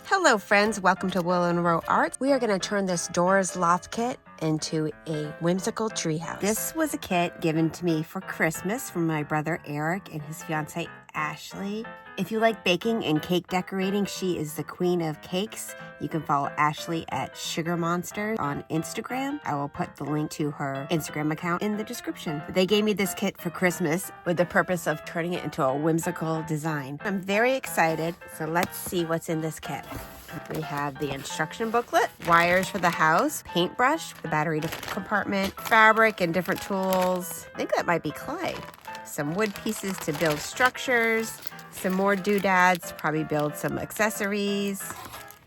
Hello friends, welcome to Willow and Row Arts. We are going to turn this Dora's Loft kit into a whimsical treehouse. This was a kit given to me for Christmas from my brother Eric and his fiancée Ashley. If you like baking and cake decorating, she is the queen of cakes. You can follow Ashley at Sugar Monster on Instagram. I will put the link to her Instagram account in the description. They gave me this kit for Christmas with the purpose of turning it into a whimsical design. I'm very excited, so let's see what's in this kit. We have the instruction booklet, wires for the house, paintbrush, the battery compartment, fabric and different tools. I think that might be clay. Some wood pieces to build structures, some more doodads to probably build some accessories,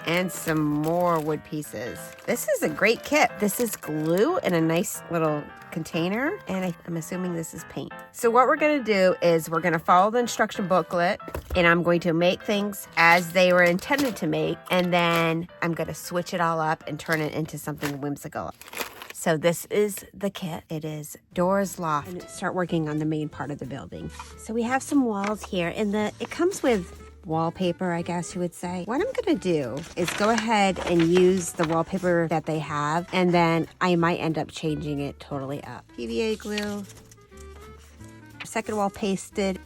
and some more wood pieces. This is a great kit. This is glue in a nice little container, and I'm assuming this is paint. So what we're gonna do is we're gonna follow the instruction booklet, and I'm going to make things as they were intended to make, and then I'm gonna switch it all up and turn it into something whimsical. So this is the kit. It is Dora's Loft. And start working on the main part of the building. So we have some walls here, and it comes with wallpaper, I guess you would say. What I'm gonna do is go ahead and use the wallpaper that they have, and then I might end up changing it totally up. PVA glue, second wall pasted.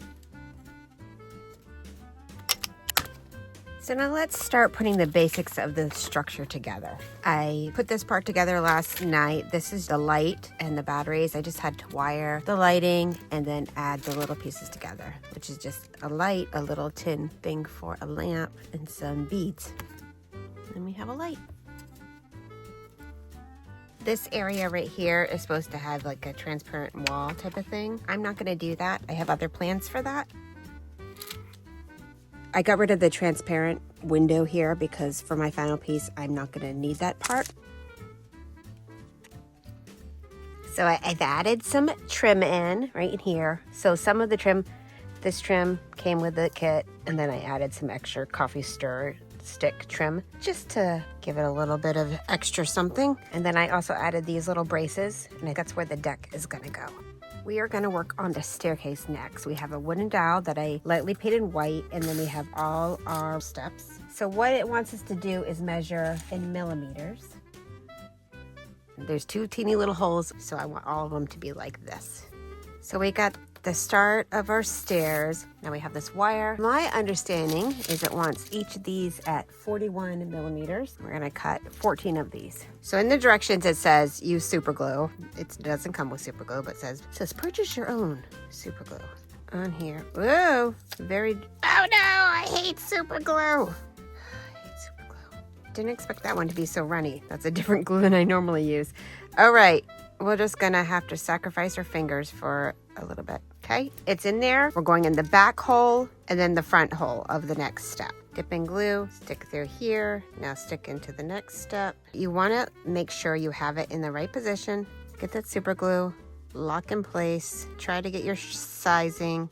So now let's start putting the basics of the structure together. I put this part together last night. This is the light and the batteries. I just had to wire the lighting and then add the little pieces together, which is just a light, a little tin thing for a lamp, and some beads. And we have a light. This area right here is supposed to have like a transparent wall type of thing. I'm not gonna do that. I have other plans for that. I got rid of the transparent window here because for my final piece, I'm not gonna need that part. So I've added some trim in right in here. So some of the trim, this trim came with the kit, and then I added some extra coffee stir stick trim just to give it a little bit of extra something. And then I also added these little braces, and that's where the deck is gonna go. We are going to work on the staircase next. We have a wooden dowel that I lightly painted white, and then we have all our steps. So what it wants us to do is measure in millimeters. There's two teeny little holes, so I want all of them to be like this. So we got the start of our stairs. Now we have this wire. My understanding is it wants each of these at 41 millimeters. We're gonna cut 14 of these. So in the directions it says use super glue. It doesn't come with super glue, but it says purchase your own super glue on here. Whoa, oh no, I hate super glue. Didn't expect that one to be so runny. That's a different glue than I normally use. All right, we're just gonna have to sacrifice our fingers for a little bit, okay? It's in there. We're going in the back hole and then the front hole of the next step. Dip in glue, stick through here. Now stick into the next step. You wanna make sure you have it in the right position. Get that super glue, lock in place. Try to get your sizing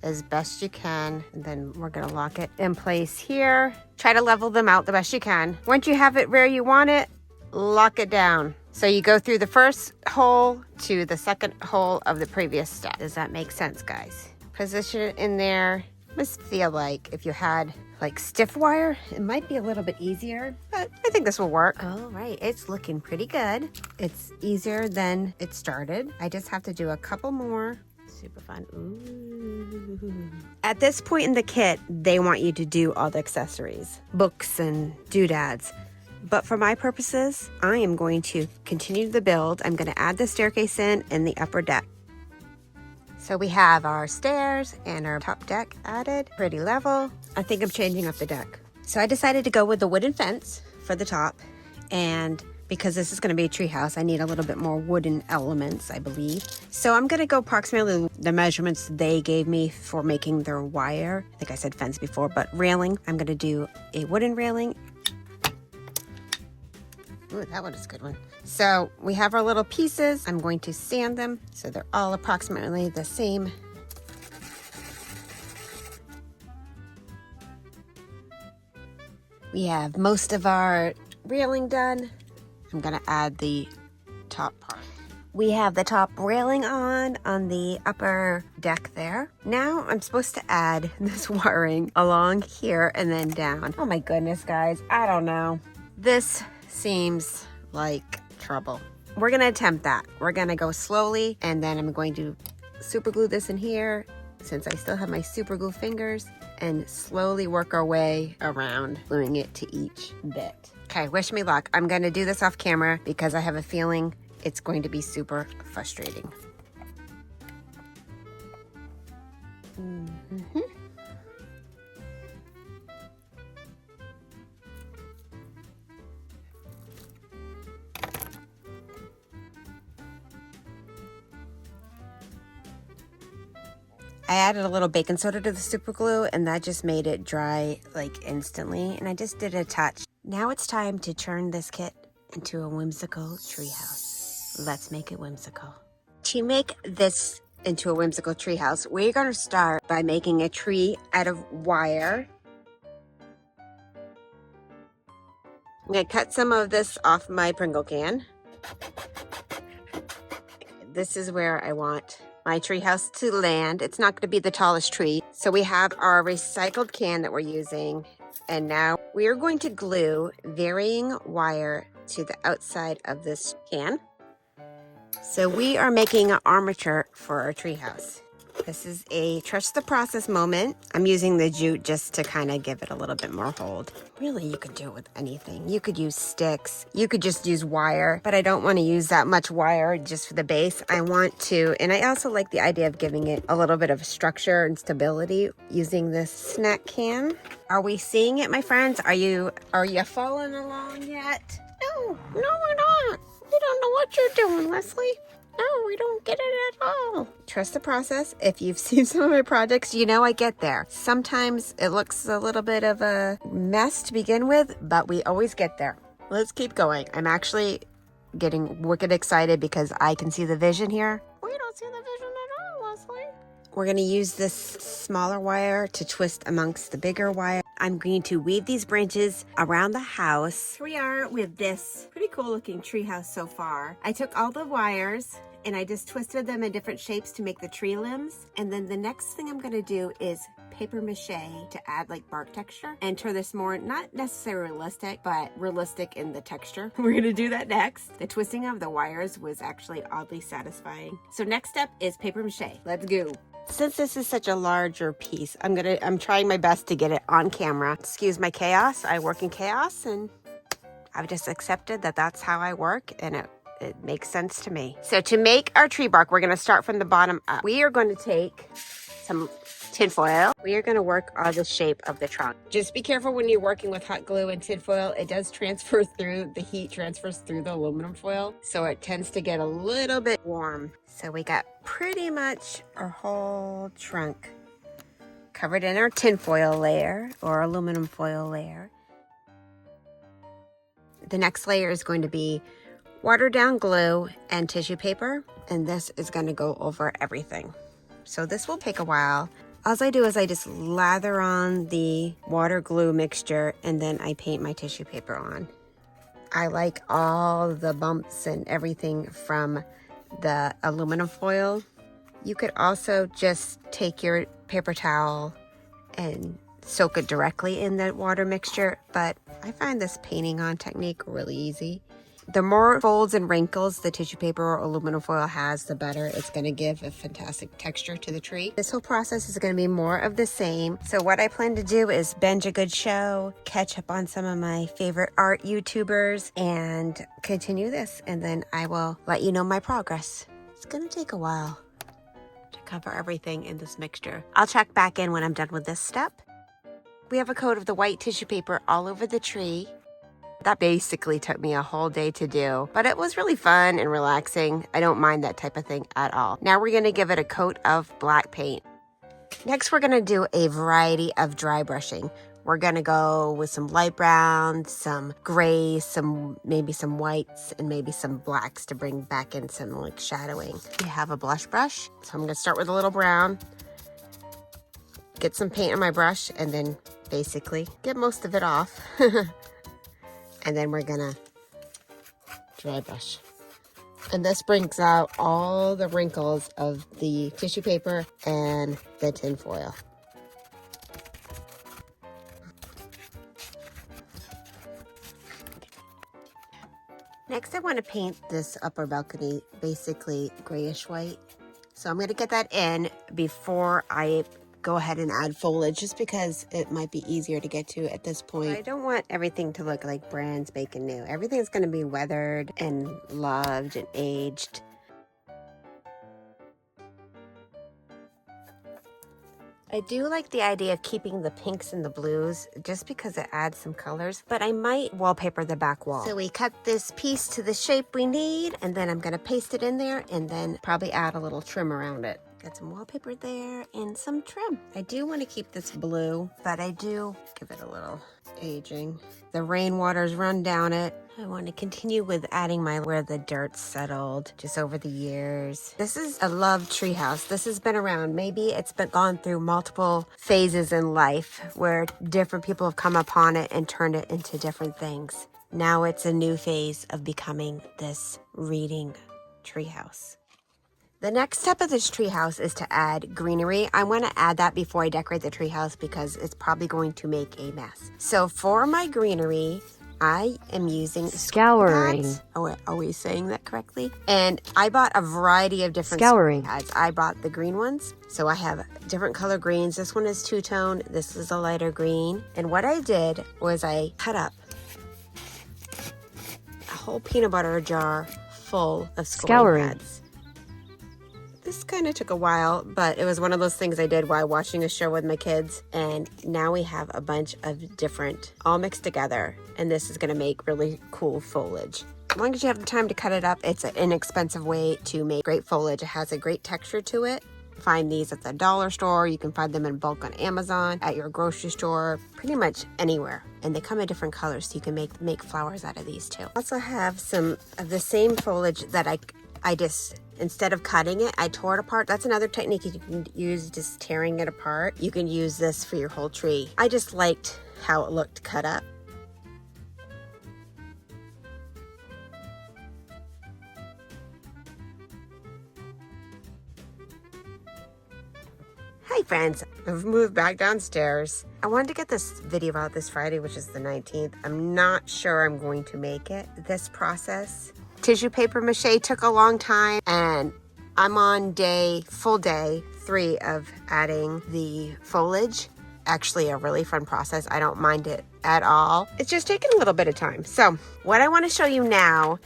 as best you can, and then we're gonna lock it in place here. Try to level them out the best you can. Once you have it where you want it, lock it down. So you go through the first hole to the second hole of the previous step. Does that make sense, guys? Position it in there. Must feel like if you had like stiff wire, it might be a little bit easier, but I think this will work. All right, it's looking pretty good. It's easier than it started. I just have to do a couple more. Super fun. Ooh. At this point in the kit, they want you to do all the accessories, books and doodads. But for my purposes, I am going to continue the build. I'm going to add the staircase in and the upper deck. So we have our stairs and our top deck added, pretty level. I think I'm changing up the deck. So I decided to go with the wooden fence for the top, and because this is going to be a treehouse, I need a little bit more wooden elements, I believe. So I'm going to go approximately the measurements they gave me for making their wire. I think I said fence before, but railing. I'm going to do a wooden railing. Ooh, that one is a good one. So we have our little pieces. I'm going to sand them so they're all approximately the same. We have most of our railing done. I'm gonna add the top part. We have the top railing on the upper deck there. Now I'm supposed to add this wiring along here and then down. Oh my goodness, guys, I don't know. This seems like trouble. We're gonna attempt that. We're gonna go slowly, and then I'm going to super glue this in here since I still have my super glue fingers, and slowly work our way around gluing it to each bit. Okay, wish me luck. I'm gonna do this off camera because I have a feeling it's going to be super frustrating. I added a little baking soda to the super glue, and that just made it dry like instantly, and I just did a touch. Now it's time to turn this kit into a whimsical treehouse. Let's make it whimsical. To make this into a whimsical treehouse, we're going to start by making a tree out of wire. I'm going to cut some of this off my Pringle can. This is where I want my treehouse to land. It's not going to be the tallest tree. So we have our recycled can that we're using. And now we are going to glue varying wire to the outside of this can. So we are making an armature for our treehouse. This is a trust the process moment. I'm using the jute just to kind of give it a little bit more hold. Really, you could do it with anything. You could use sticks. You could just use wire, but I don't want to use that much wire just for the base. I want to, and I also like the idea of giving it a little bit of structure and stability using this snack can. Are we seeing it, my friends? Are you following along yet? No, we're not. We don't know what you're doing, Leslie. No, we don't get it at all. Trust the process. If you've seen some of my projects, you know I get there. Sometimes it looks a little bit of a mess to begin with, but we always get there. Let's keep going. I'm actually getting wicked excited because I can see the vision here. We don't see the vision at all, Leslie. We're going to use this smaller wire to twist amongst the bigger wire. I'm going to weave these branches around the house. Here we are with this pretty cool looking treehouse so far. I took all the wires and I just twisted them in different shapes to make the tree limbs. And then the next thing I'm going to do is paper mache to add like bark texture and turn this more, not necessarily realistic, but realistic in the texture. We're going to do that next. The twisting of the wires was actually oddly satisfying. So next step is paper mache. Let's go. Since this is such a larger piece, I'm trying my best to get it on camera. Excuse my chaos. I work in chaos, and I've just accepted that that's how I work, and it makes sense to me. So to make our tree bark, we're going to start from the bottom up. We are going to take some tinfoil. We are going to work on the shape of the trunk. Just be careful when you're working with hot glue and tinfoil. It does transfer through, the heat transfers through the aluminum foil, so it tends to get a little bit warm. So we got pretty much our whole trunk covered in our tinfoil layer or aluminum foil layer. The next layer is going to be watered down glue and tissue paper, and this is going to go over everything. So this will take a while. All I do is I just lather on the water glue mixture and then I paint my tissue paper on. I like all the bumps and everything from the aluminum foil. You could also just take your paper towel and soak it directly in the water mixture, but I find this painting on technique really easy. The more folds and wrinkles the tissue paper or aluminum foil has, the better. It's going to give a fantastic texture to the tree. This whole process is going to be more of the same. So what I plan to do is binge a good show, catch up on some of my favorite art YouTubers, and continue this. And then I will let you know my progress. It's going to take a while to cover everything in this mixture. I'll check back in when I'm done with this step. We have a coat of the white tissue paper all over the tree. That basically took me a whole day to do, but it was really fun and relaxing. I don't mind that type of thing at all. Now we're going to give it a coat of black paint. Next, we're going to do a variety of dry brushing. We're going to go with some light browns, some grays, maybe some whites, and maybe some blacks to bring back in some like shadowing. We have a blush brush, so I'm going to start with a little brown, get some paint on my brush, and then basically get most of it off. And then we're gonna dry brush. And this brings out all the wrinkles of the tissue paper and the tin foil. Next, I want to paint this upper balcony basically grayish white. So I'm going to get that in before I go ahead and add foliage, just because it might be easier to get to at this point. I don't want everything to look like brand spanking new. Everything's going to be weathered and loved and aged. I do like the idea of keeping the pinks and the blues just because it adds some colors, but I might wallpaper the back wall. So we cut this piece to the shape we need, and then I'm going to paste it in there and then probably add a little trim around it. Got some wallpaper there and some trim. I do want to keep this blue, but I do give it a little aging. The rainwater's run down it. I want to continue with adding where the dirt settled just over the years. This is a loved treehouse. This has been around. Maybe it's been gone through multiple phases in life where different people have come upon it and turned it into different things. Now it's a new phase of becoming this reading treehouse. The next step of this treehouse is to add greenery. I want to add that before I decorate the treehouse because it's probably going to make a mess. So for my greenery, I am using scouring. Oh, are we saying that correctly? And I bought a variety of different scouring pads. I bought the green ones. So I have different color greens. This one is two-tone. This is a lighter green. And what I did was I cut up a whole peanut butter jar full of scouring pads. This kind of took a while, but it was one of those things I did while watching a show with my kids. And now we have a bunch of different, all mixed together. And this is going to make really cool foliage. As long as you have the time to cut it up, it's an inexpensive way to make great foliage. It has a great texture to it. Find these at the dollar store. You can find them in bulk on Amazon, at your grocery store, pretty much anywhere. And they come in different colors, so you can make flowers out of these too. I also have some of the same foliage that I just, instead of cutting it, I tore it apart. That's another technique you can use, just tearing it apart. You can use this for your whole tree. I just liked how it looked cut up. Hi friends, I've moved back downstairs. I wanted to get this video out this Friday, which is the 19th. I'm not sure I'm going to make it. This process, tissue paper mache, took a long time, and I'm on full day 3 of adding the foliage. Actually a really fun process. I don't mind it at all. It's just taking a little bit of time. So what I want to show you now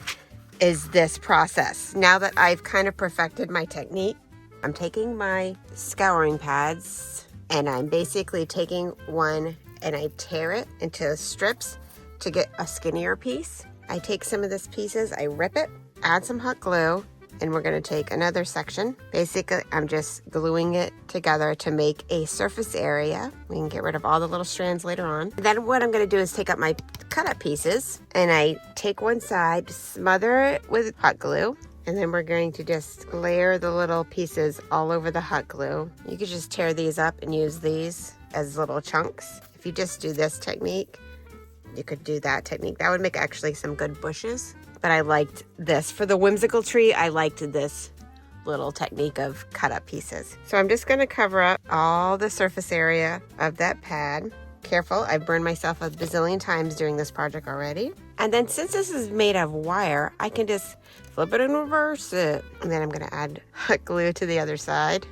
is this process. Now that I've kind of perfected my technique, I'm taking my scouring pads and I'm basically taking one and I tear it into strips to get a skinnier piece. I take some of this pieces, I rip it, add some hot glue, and we're going to take another section. Basically, I'm just gluing it together to make a surface area. We can get rid of all the little strands later on. Then what I'm going to do is take up my cut up pieces and I take one side, smother it with hot glue, and then we're going to just layer the little pieces all over the hot glue. You could just tear these up and use these as little chunks. If you just do this technique, you could do that technique. That would make actually some good bushes. But I liked this. For the whimsical tree, I liked this little technique of cut up pieces. So I'm just gonna cover up all the surface area of that pad. Careful, I've burned myself a bazillion times doing this project already. And then since this is made of wire, I can just flip it and reverse it. And then I'm gonna add hot glue to the other side.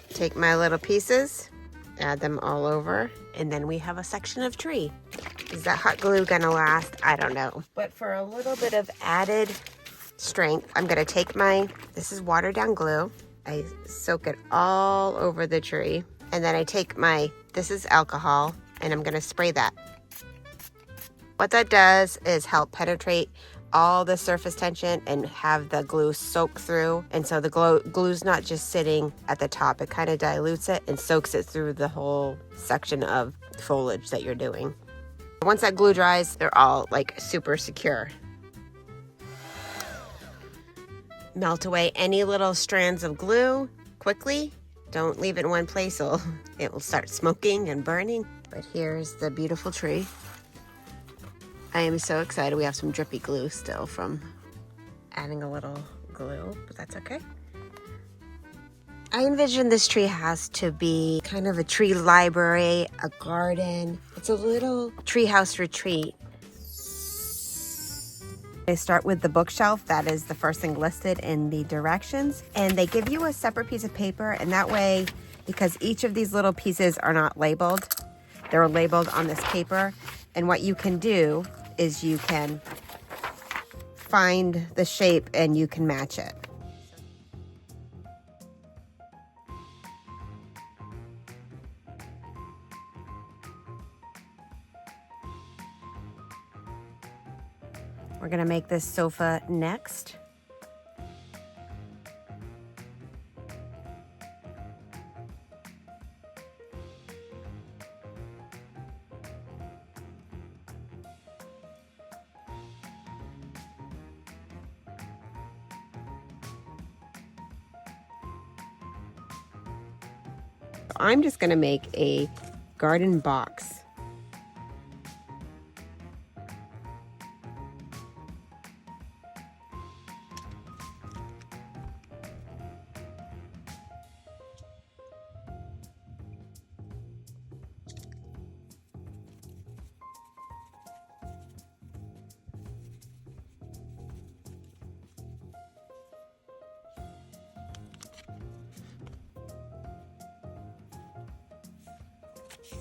Take my little pieces, add them all over, and then we have a section of tree. Is that hot glue gonna last? I don't know. But for a little bit of added strength, I'm gonna take this is watered down glue. I soak it all over the tree. And then I take this is alcohol, and I'm gonna spray that. What that does is help penetrate all the surface tension and have the glue soak through. And so the glue's not just sitting at the top. It kind of dilutes it and soaks it through the whole section of foliage that you're doing. Once that glue dries, they're all like super secure. Melt away any little strands of glue quickly. Don't leave it in one place, or it will start smoking and burning. But here's the beautiful tree. I am so excited. We have some drippy glue still from adding a little glue, but that's okay. I envision this tree house to be kind of a tree library, a garden. It's a little treehouse retreat. They start with the bookshelf. That is the first thing listed in the directions. And they give you a separate piece of paper. And that way, because each of these little pieces are not labeled, they're labeled on this paper. And what you can do is you can find the shape and you can match it. We're gonna make this sofa next. I'm just gonna make a garden box.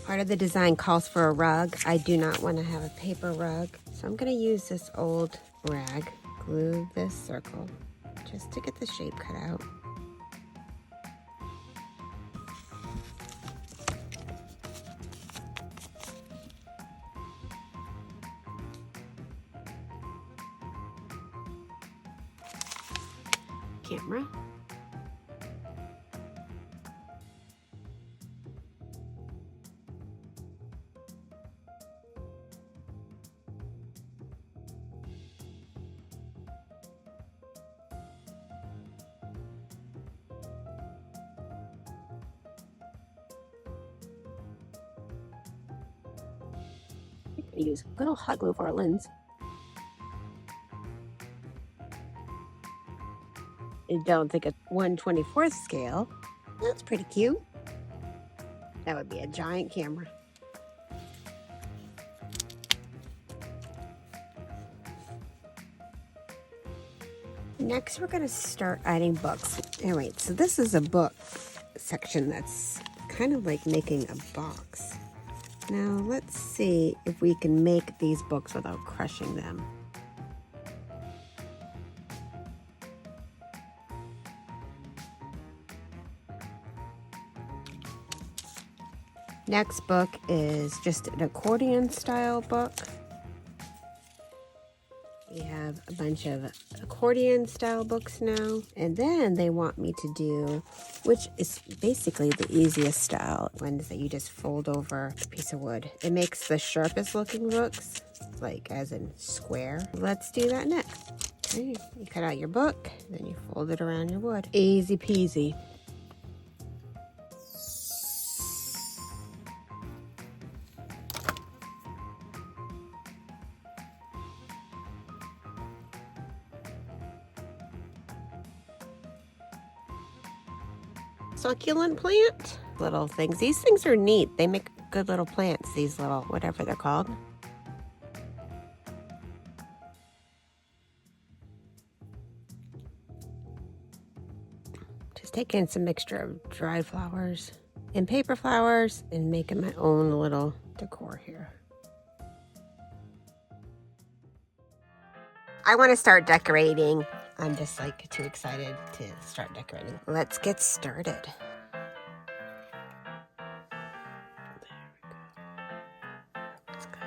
Part of the design calls for a rug. I do not want to have a paper rug, so I'm going to use this old rag, glue this circle just to get the shape cut out. Camera. Use good old hot glue for our lens. I don't think a 1/24th scale. That's pretty cute. That would be a giant camera. Next, we're going to start adding books. All right, so this is a book section that's kind of like making a box. Now, let's see if we can make these books without crushing them. Next book is just an accordion style book. We have a bunch of accordion style books now. And then they want me to do, which is basically the easiest style, ones that you just fold over a piece of wood. It makes the sharpest looking books, like as in square. Let's do that next. Okay, you cut out your book, then you fold it around your wood. Easy peasy. Succulent plant. Little things. These things are neat. They make good little plants, these little, whatever they're called. Just taking some mixture of dried flowers and paper flowers and making my own little decor here. I want to start decorating. I'm just like too excited to start decorating. Let's get started. That's good.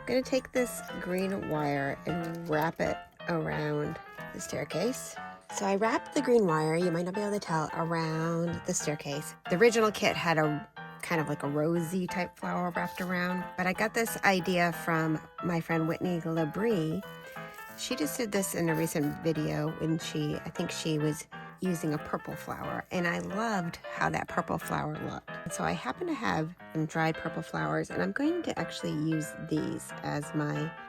I'm gonna take this green wire and wrap it around the staircase. So I wrapped the green wire, you might not be able to tell, around the staircase. The original kit had a kind of like a rosy type flower wrapped around, but I got this idea from my friend Whitney Labrie. She just did this in a recent video when I think she was using a purple flower, and I loved how that purple flower looked. So I happen to have some dried purple flowers, and I'm going to actually use these as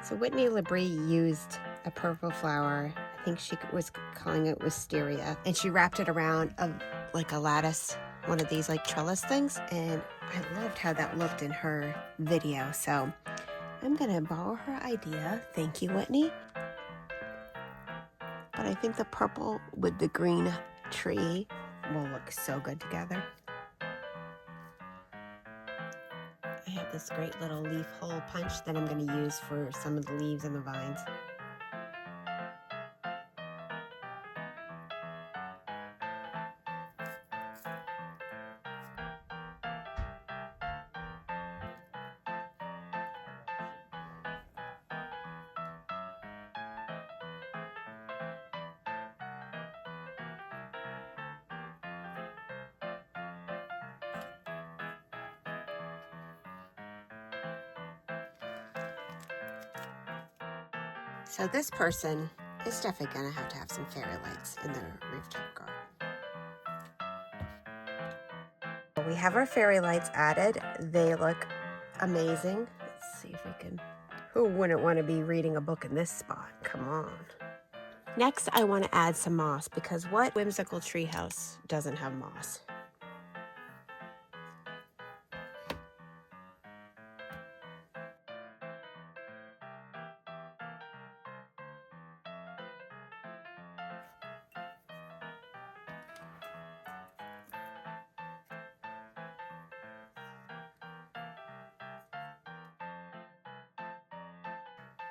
so Whitney Labrie used a purple flower. I think she was calling it wisteria, and she wrapped it around like a lattice, one of these like trellis things, and I loved how that looked in her video. So I'm gonna borrow her idea. Thank you, Whitney. But I think the purple with the green tree will look so good together. I have this great little leaf hole punch that I'm going to use for some of the leaves and the vines. So this person is definitely going to have some fairy lights in their rooftop garden. We have our fairy lights added. They look amazing. Let's see if we can... Who wouldn't want to be reading a book in this spot? Come on. Next, I want to add some moss, because what whimsical treehouse doesn't have moss?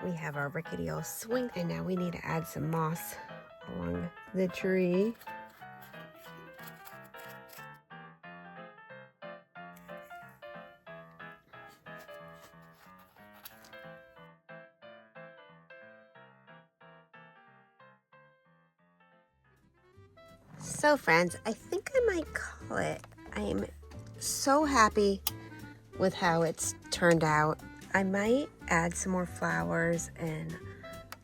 We have our rickety old swing, and now we need to add some moss along the tree. So friends, I think I might call it. I am so happy with how it's turned out. I might add some more flowers and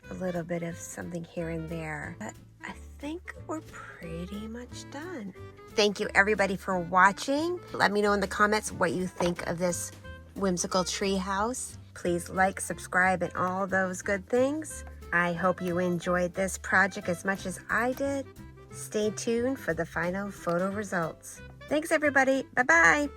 a little bit of something here and there, but I think we're pretty much done. Thank you everybody for watching. Let me know in the comments what you think of this whimsical tree house. Please like, subscribe, and all those good things. I hope you enjoyed this project as much as I did. Stay tuned for the final photo results. Thanks everybody. Bye-bye.